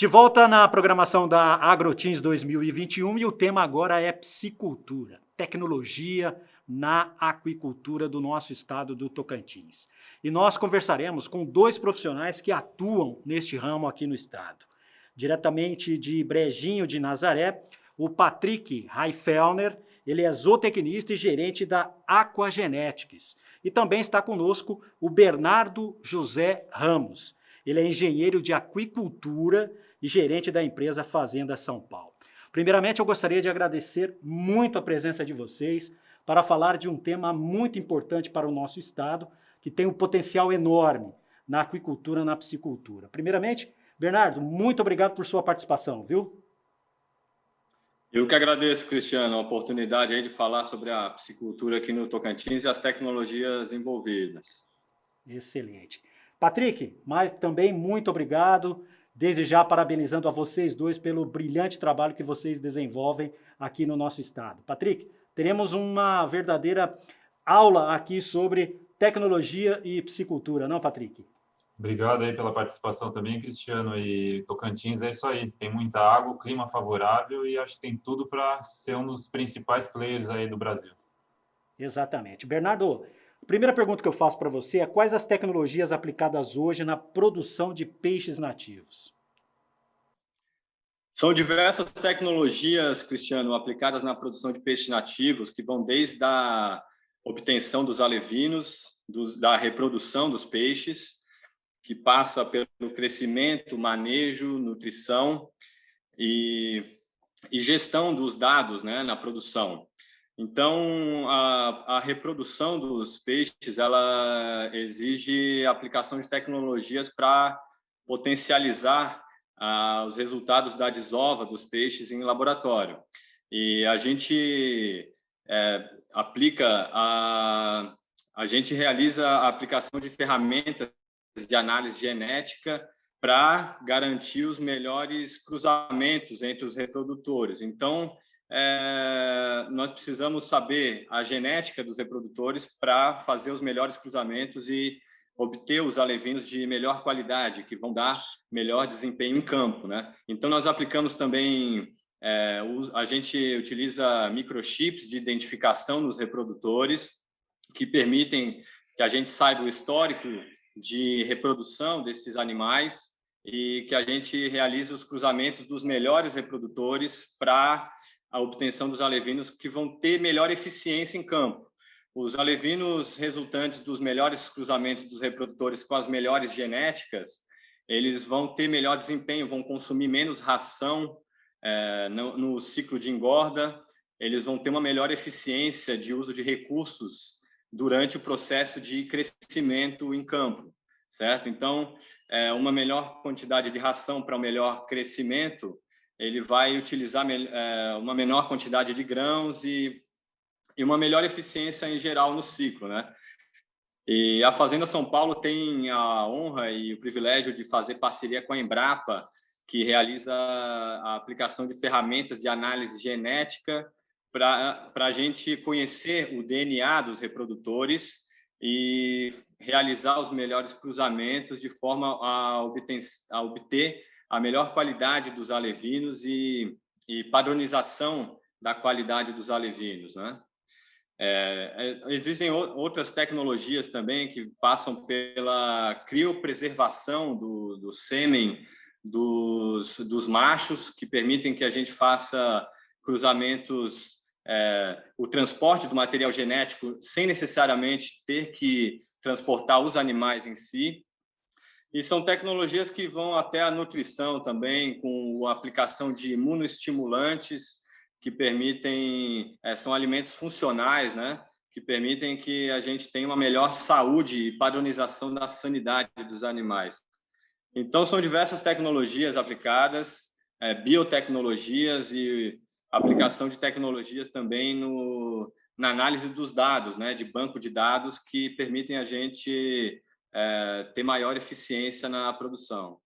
De volta na programação da AgroTeams 2021 e o tema agora é piscicultura, tecnologia na aquicultura do nosso estado do Tocantins. E nós conversaremos com dois profissionais que atuam neste ramo aqui no estado. Diretamente de Brejinho de Nazaré, o Patrick Raifellner, ele é zootecnista e gerente da Aquagenetics. E também está conosco o Bernardo José Ramos. Ele é engenheiro de aquicultura e gerente da empresa Fazenda São Paulo. Primeiramente, eu gostaria de agradecer muito a presença de vocês para falar de um tema muito importante para o nosso estado, que tem um potencial enorme na aquicultura, na piscicultura. Primeiramente, Bernardo, muito obrigado por sua participação, viu? Eu que agradeço, Cristiano, a oportunidade aí de falar sobre a piscicultura aqui no Tocantins e as tecnologias envolvidas. Excelente. Patrick, mas também muito obrigado. Desde já parabenizando a vocês dois pelo brilhante trabalho que vocês desenvolvem aqui no nosso estado. Patrick, teremos uma verdadeira aula aqui sobre tecnologia e piscicultura, não, Patrick? Obrigado aí pela participação também, Cristiano. E Tocantins é isso aí, tem muita água, clima favorável e acho que tem tudo para ser um dos principais players aí do Brasil. Exatamente. Bernardo, a primeira pergunta que eu faço para você é quais as tecnologias aplicadas hoje na produção de peixes nativos? São diversas tecnologias, Cristiano, aplicadas na produção de peixes nativos, que vão desde a obtenção dos alevinos, da reprodução dos peixes, que passa pelo crescimento, manejo, nutrição e gestão dos dados, né, na produção. Então, a reprodução dos peixes, ela exige a aplicação de tecnologias para potencializar os resultados da desova dos peixes em laboratório. E a gente a gente realiza a aplicação de ferramentas de análise genética para garantir os melhores cruzamentos entre os reprodutores. Então, nós precisamos saber a genética dos reprodutores para fazer os melhores cruzamentos e obter os alevinos de melhor qualidade, que vão dar melhor desempenho em campo, né? Então, nós aplicamos também, a gente utiliza microchips de identificação nos reprodutores, que permitem que a gente saiba o histórico de reprodução desses animais e que a gente realize os cruzamentos dos melhores reprodutores para a obtenção dos alevinos que vão ter melhor eficiência em campo. Os alevinos resultantes dos melhores cruzamentos dos reprodutores com as melhores genéticas, eles vão ter melhor desempenho, vão consumir menos ração no ciclo de engorda, eles vão ter uma melhor eficiência de uso de recursos durante o processo de crescimento em campo, certo? Então, uma melhor quantidade de ração para um melhor crescimento, ele vai utilizar uma menor quantidade de grãos e uma melhor eficiência em geral no ciclo, né? E a Fazenda São Paulo tem a honra e o privilégio de fazer parceria com a Embrapa, que realiza a aplicação de ferramentas de análise genética para a gente conhecer o DNA dos reprodutores e realizar os melhores cruzamentos de forma a obter a melhor qualidade dos alevinos e padronização da qualidade dos alevinos, né? Existem outras tecnologias também que passam pela criopreservação do sêmen dos machos, que permitem que a gente faça cruzamentos, o transporte do material genético sem necessariamente ter que transportar os animais em si. E são tecnologias que vão até a nutrição também, com a aplicação de imunoestimulantes, que permitem, são alimentos funcionais, né? Que permitem que a gente tenha uma melhor saúde e padronização da sanidade dos animais. Então, são diversas tecnologias aplicadas, biotecnologias e aplicação de tecnologias também na análise dos dados, né? De banco de dados que permitem a gente ter maior eficiência na produção.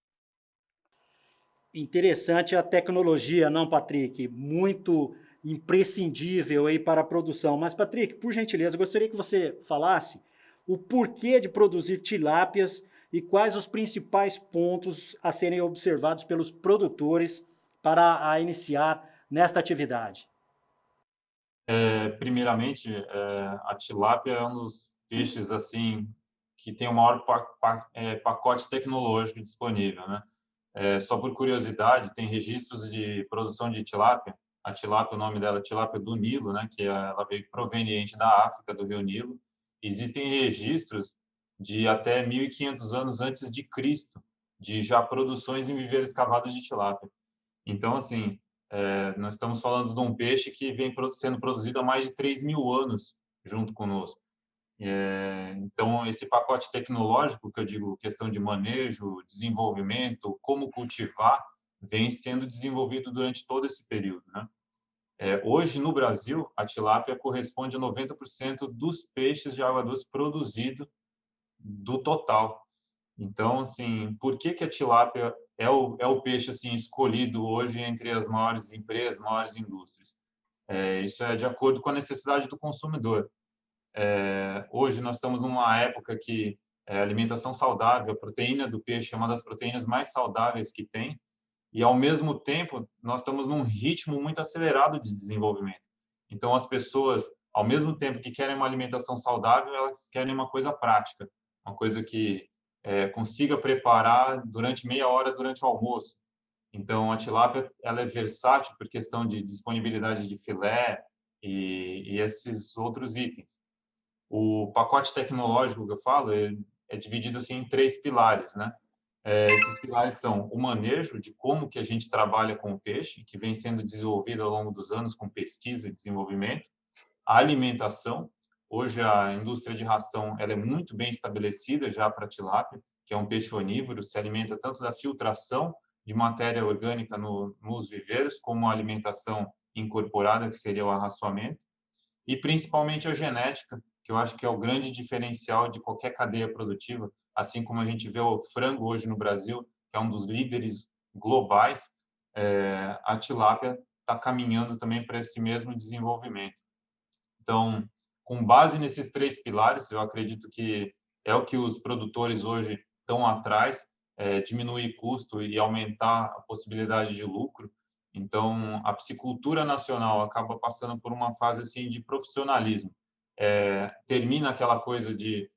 Interessante a tecnologia, não, Patrick? Muito imprescindível aí para a produção. Mas, Patrick, por gentileza, eu gostaria que você falasse o porquê de produzir tilápias e quais os principais pontos a serem observados pelos produtores para a iniciar nesta atividade? Primeiramente, a tilápia é um dos peixes assim que tem o maior pacote tecnológico disponível, né? Só por curiosidade, tem registros de produção de tilápia. A tilápia, o nome dela é tilápia do Nilo, né? Ela veio proveniente da África, do Rio Nilo. Existem registros de até 1.500 anos antes de Cristo, de já produções em viveiros escavados de tilápia. Então, assim, nós estamos falando de um peixe que vem sendo produzido há mais de 3.000 anos junto conosco. Então, esse pacote tecnológico, que eu digo, questão de manejo, desenvolvimento, como cultivar, vem sendo desenvolvido durante todo esse período, né? Hoje, no Brasil, a tilápia corresponde a 90% dos peixes de água doce produzido do total. Então, assim, por que a tilápia é o peixe assim escolhido hoje entre as maiores empresas, maiores indústrias? Isso é de acordo com a necessidade do consumidor. Hoje nós estamos numa época que a alimentação saudável, a proteína do peixe é uma das proteínas mais saudáveis que tem, e ao mesmo tempo nós estamos num ritmo muito acelerado de desenvolvimento. Então as pessoas, ao mesmo tempo que querem uma alimentação saudável, elas querem uma coisa prática, uma coisa que consiga preparar durante meia hora durante o almoço. Então a tilápia ela é versátil por questão de disponibilidade de filé e esses outros itens. O pacote tecnológico que eu falo é dividido assim em 3 pilares, né? Esses pilares são o manejo de como que a gente trabalha com o peixe, que vem sendo desenvolvido ao longo dos anos com pesquisa e desenvolvimento, a alimentação. Hoje a indústria de ração ela é muito bem estabelecida já para a tilápia, que é um peixe onívoro, se alimenta tanto da filtração de matéria orgânica nos viveiros, como a alimentação incorporada, que seria o arraçoamento, e principalmente a genética, que eu acho que é o grande diferencial de qualquer cadeia produtiva, assim como a gente vê o frango hoje no Brasil, que é um dos líderes globais, a tilápia está caminhando também para esse mesmo desenvolvimento. Então, com base nesses 3 pilares, eu acredito que é o que os produtores hoje estão atrás, diminuir custo e aumentar a possibilidade de lucro. Então, a piscicultura nacional acaba passando por uma fase assim de profissionalismo. Termina aquela coisa de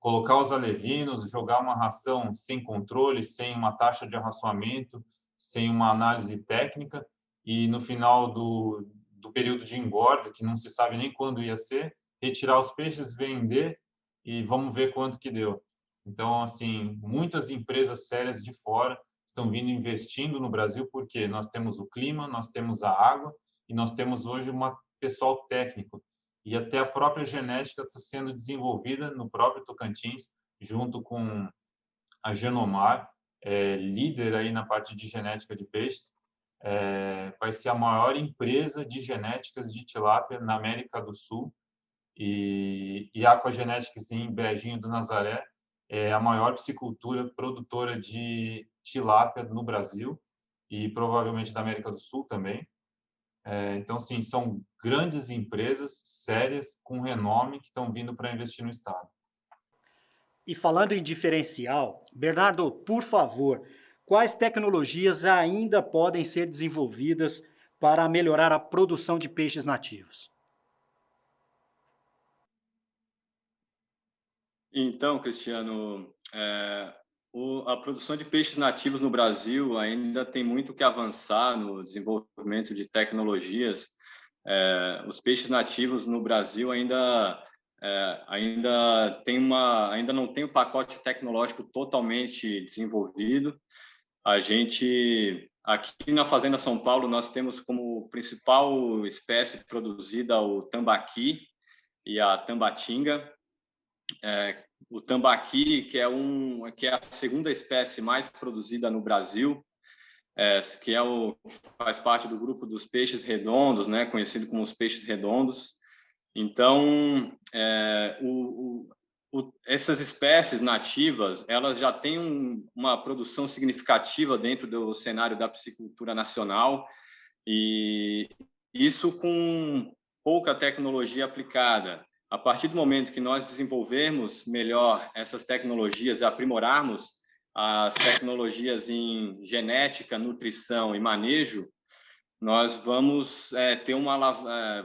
colocar os alevinos, jogar uma ração sem controle, sem uma taxa de arraçoamento, sem uma análise técnica, e no final do período de engorda, que não se sabe nem quando ia ser, retirar os peixes, vender e vamos ver quanto que deu. Então, assim, muitas empresas sérias de fora estão vindo investindo no Brasil porque nós temos o clima, nós temos a água e nós temos hoje um pessoal técnico. E até a própria genética está sendo desenvolvida no próprio Tocantins, junto com a Genomar, líder aí na parte de genética de peixes. Vai ser a maior empresa de genéticas de tilápia na América do Sul. E a Aquagenetics em Brejinho do Nazaré é a maior piscicultura produtora de tilápia no Brasil e provavelmente da América do Sul também. Então, assim, são grandes empresas sérias, com renome, que estão vindo para investir no estado. E falando em diferencial, Bernardo, por favor, quais tecnologias ainda podem ser desenvolvidas para melhorar a produção de peixes nativos? Então, Cristiano, a produção de peixes nativos no Brasil ainda tem muito que avançar no desenvolvimento de tecnologias. Os peixes nativos no Brasil ainda não tem o pacote tecnológico totalmente desenvolvido. A gente aqui na Fazenda São Paulo nós temos como principal espécie produzida o tambaqui e a tambatinga. O tambaqui, que é a segunda espécie mais produzida no Brasil, que faz parte do grupo dos peixes redondos, né, conhecido como os peixes redondos. Então, essas espécies nativas, elas já têm uma produção significativa dentro do cenário da piscicultura nacional, e isso com pouca tecnologia aplicada. A partir do momento que nós desenvolvermos melhor essas tecnologias e aprimorarmos as tecnologias em genética, nutrição e manejo, nós vamos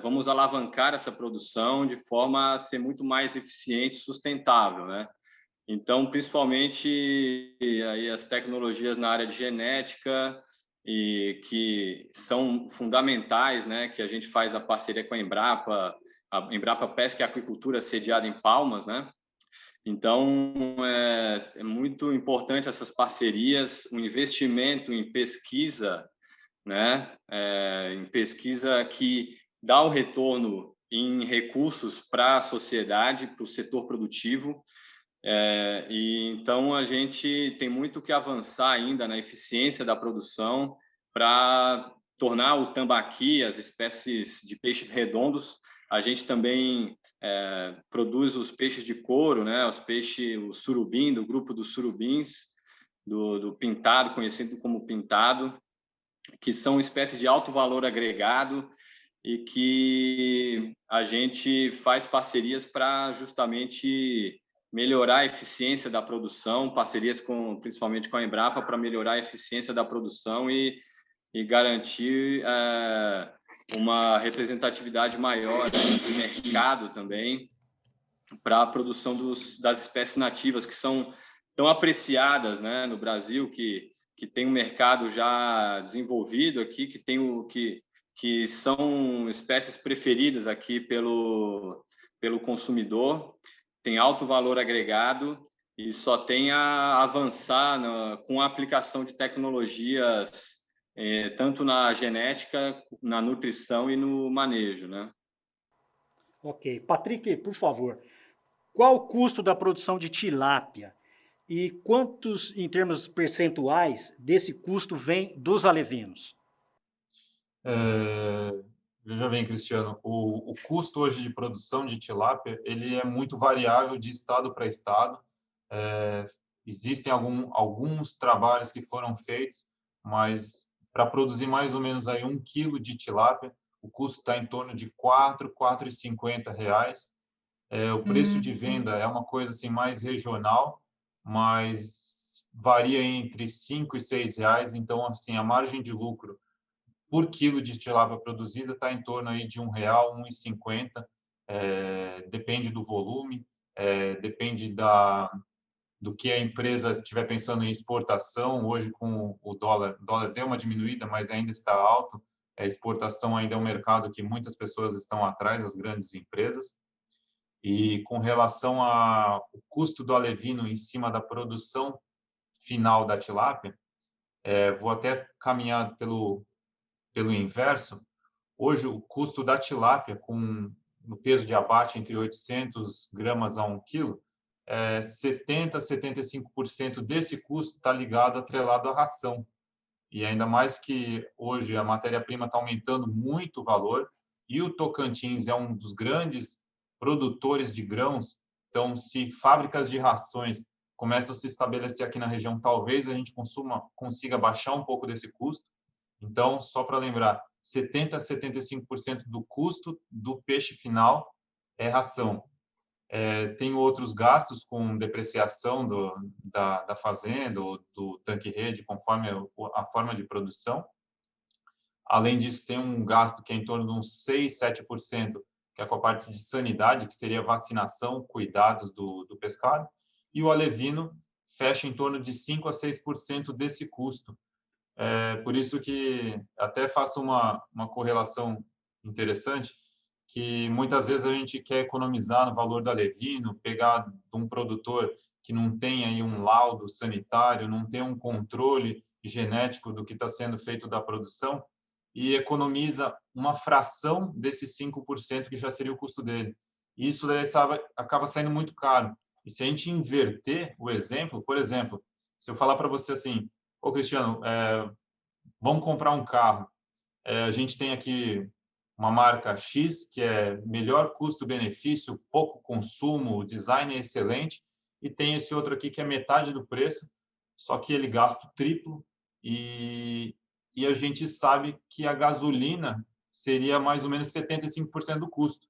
vamos alavancar essa produção de forma a ser muito mais eficiente e sustentável, né? Então, principalmente aí as tecnologias na área de genética e que são fundamentais, né? Que a gente faz a parceria com a Embrapa Pesca e Aquicultura, sediada em Palmas, né? Então, é muito importante essas parcerias, o investimento em pesquisa, né? Em pesquisa que dá o retorno em recursos para a sociedade, para o setor produtivo. E então a gente tem muito que avançar ainda na eficiência da produção para tornar o tambaqui, as espécies de peixes redondos. A gente também produz os peixes de couro, né? O surubim, do grupo dos surubins, do pintado, conhecido como pintado, que são espécies de alto valor agregado e que a gente faz parcerias para justamente melhorar a eficiência da produção, parcerias principalmente com a Embrapa para melhorar a eficiência da produção e garantir uma representatividade maior de mercado também para a produção das espécies nativas que são tão apreciadas, né, no Brasil, que tem um mercado já desenvolvido aqui, que são espécies preferidas aqui pelo consumidor, tem alto valor agregado e só tem a avançar com a aplicação de tecnologias tanto na genética, na nutrição e no manejo, né? Ok. Patrick, por favor, qual o custo da produção de tilápia e quantos, em termos percentuais, desse custo vem dos alevinos? Veja bem, Cristiano, o custo hoje de produção de tilápia ele é muito variável de estado para estado. É, existem alguns trabalhos que foram feitos, mas para produzir mais ou menos aí 1 quilo de tilápia, o custo está em torno de R$ 4,50. O preço de venda é uma coisa assim mais regional, mas varia entre R$ 5 e R$ 6. Então, assim, a margem de lucro por quilo de tilápia produzida está em torno aí de R$ 1, R$ 1,50. Depende do volume, depende do que a empresa estiver pensando em exportação. Hoje, com o dólar deu uma diminuída, mas ainda está alto. A exportação ainda é um mercado que muitas pessoas estão atrás, as grandes empresas. E com relação ao custo do alevino em cima da produção final da tilápia, vou até caminhar pelo inverso. Hoje, o custo da tilápia, no peso de abate entre 800 gramas a 1 quilo, 70% a 75% desse custo está atrelado à ração. E ainda mais que hoje a matéria-prima está aumentando muito o valor e o Tocantins é um dos grandes produtores de grãos. Então, se fábricas de rações começam a se estabelecer aqui na região, talvez a gente consiga baixar um pouco desse custo. Então, só para lembrar, 70% a 75% do custo do peixe final é ração. Tem outros gastos com depreciação da fazenda ou do tanque-rede, conforme a forma de produção. Além disso, tem um gasto que é em torno de uns 6, 7%, que é com a parte de sanidade, que seria vacinação, cuidados do pescado. E o alevino fecha em torno de 5 a 6% desse custo. Por isso que até faço uma correlação interessante, que muitas vezes a gente quer economizar no valor do alevino, pegar de um produtor que não tem aí um laudo sanitário, não tem um controle genético do que está sendo feito da produção e economiza uma fração desses 5% que já seria o custo dele. E isso daí acaba saindo muito caro. E se a gente inverter o exemplo, por exemplo, se eu falar para você assim, ô Cristiano, vamos comprar um carro. A gente tem aqui uma marca X, que é melhor custo-benefício, pouco consumo, o design é excelente, e tem esse outro aqui que é metade do preço, só que ele gasta o triplo, e a gente sabe que a gasolina seria mais ou menos 75% do custo.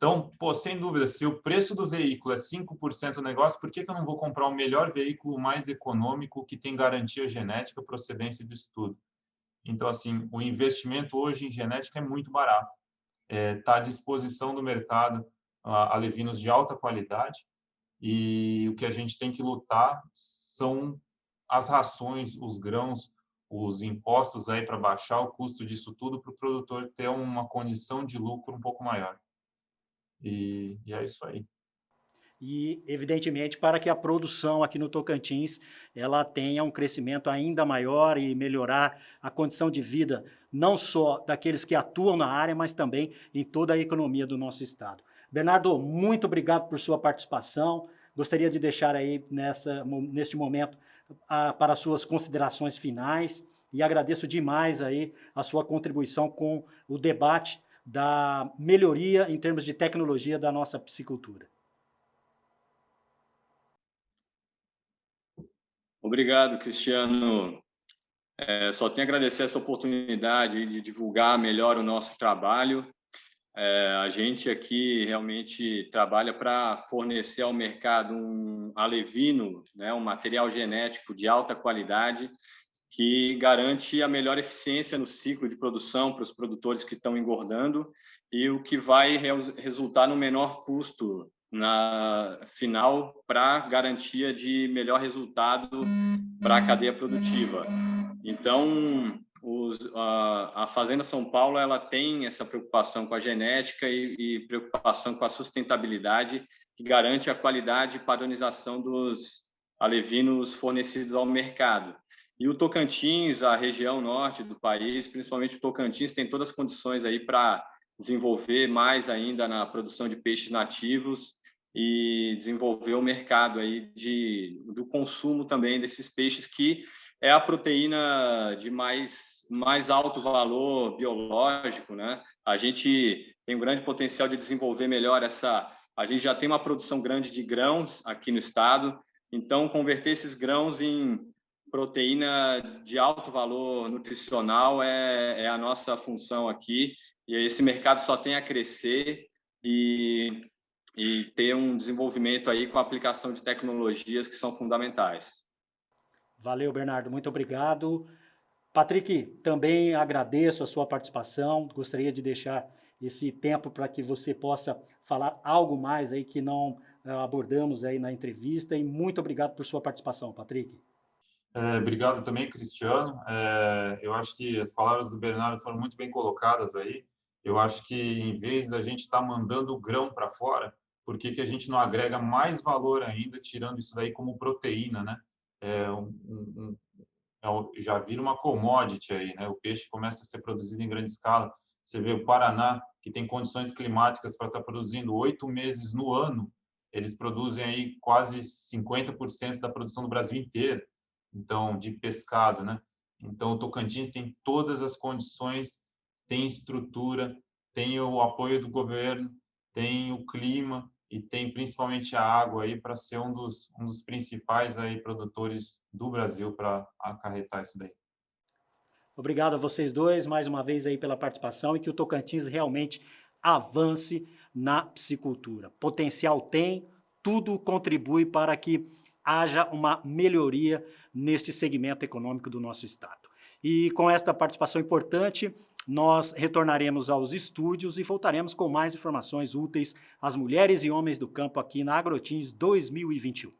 Então, pô, sem dúvida, se o preço do veículo é 5% do negócio, por que que eu não vou comprar o melhor veículo mais econômico que tem garantia genética, procedência de estudo? Então, assim, o investimento hoje em genética é muito barato. Está à disposição do mercado alevinos de alta qualidade e o que a gente tem que lutar são as rações, os grãos, os impostos aí para baixar o custo disso tudo para o produtor ter uma condição de lucro um pouco maior. E é isso aí. E, evidentemente, para que a produção aqui no Tocantins ela tenha um crescimento ainda maior e melhorar a condição de vida, não só daqueles que atuam na área, mas também em toda a economia do nosso estado. Bernardo, muito obrigado por sua participação. Gostaria de deixar aí neste momento para suas considerações finais e agradeço demais aí a sua contribuição com o debate da melhoria em termos de tecnologia da nossa piscicultura. Obrigado, Cristiano. Só tenho a agradecer essa oportunidade de divulgar melhor o nosso trabalho. A gente aqui realmente trabalha para fornecer ao mercado um alevino, né, um material genético de alta qualidade que garante a melhor eficiência no ciclo de produção para os produtores que estão engordando e o que vai resultar no menor custo na final para garantia de melhor resultado para a cadeia produtiva. Então, a Fazenda São Paulo ela tem essa preocupação com a genética e preocupação com a sustentabilidade que garante a qualidade e padronização dos alevinos fornecidos ao mercado. E o Tocantins, a região norte do país, principalmente o Tocantins, tem todas as condições aí para desenvolver mais ainda na produção de peixes nativos e desenvolver o mercado aí do consumo também desses peixes, que é a proteína de mais alto valor biológico, né? A gente tem um grande potencial de desenvolver melhor a gente já tem uma produção grande de grãos aqui no estado, então converter esses grãos em proteína de alto valor nutricional é a nossa função aqui, e esse mercado só tem a crescer e ter um desenvolvimento aí com a aplicação de tecnologias que são fundamentais. Valeu, Bernardo, muito obrigado. Patrick, também agradeço a sua participação, gostaria de deixar esse tempo para que você possa falar algo mais aí que não abordamos aí na entrevista e muito obrigado por sua participação, Patrick. Obrigado também, Cristiano. Eu acho que as palavras do Bernardo foram muito bem colocadas aí. Eu acho que, em vez da gente estar mandando o grão para fora, por que que a gente não agrega mais valor ainda, tirando isso daí como proteína, né? Já vira uma commodity aí, né? O peixe começa a ser produzido em grande escala. Você vê o Paraná, que tem condições climáticas para estar produzindo 8 meses no ano, eles produzem aí quase 50% da produção do Brasil inteiro, então, de pescado, né? Então, o Tocantins tem todas as condições, tem estrutura, tem o apoio do governo, tem o clima e tem principalmente a água aí para ser um dos principais aí produtores do Brasil para acarretar isso daí. Obrigado a vocês dois mais uma vez aí pela participação e que o Tocantins realmente avance na piscicultura. Potencial tem, tudo contribui para que haja uma melhoria neste segmento econômico do nosso estado. E com esta participação importante, nós retornaremos aos estúdios e voltaremos com mais informações úteis às mulheres e homens do campo aqui na Agrotins 2021.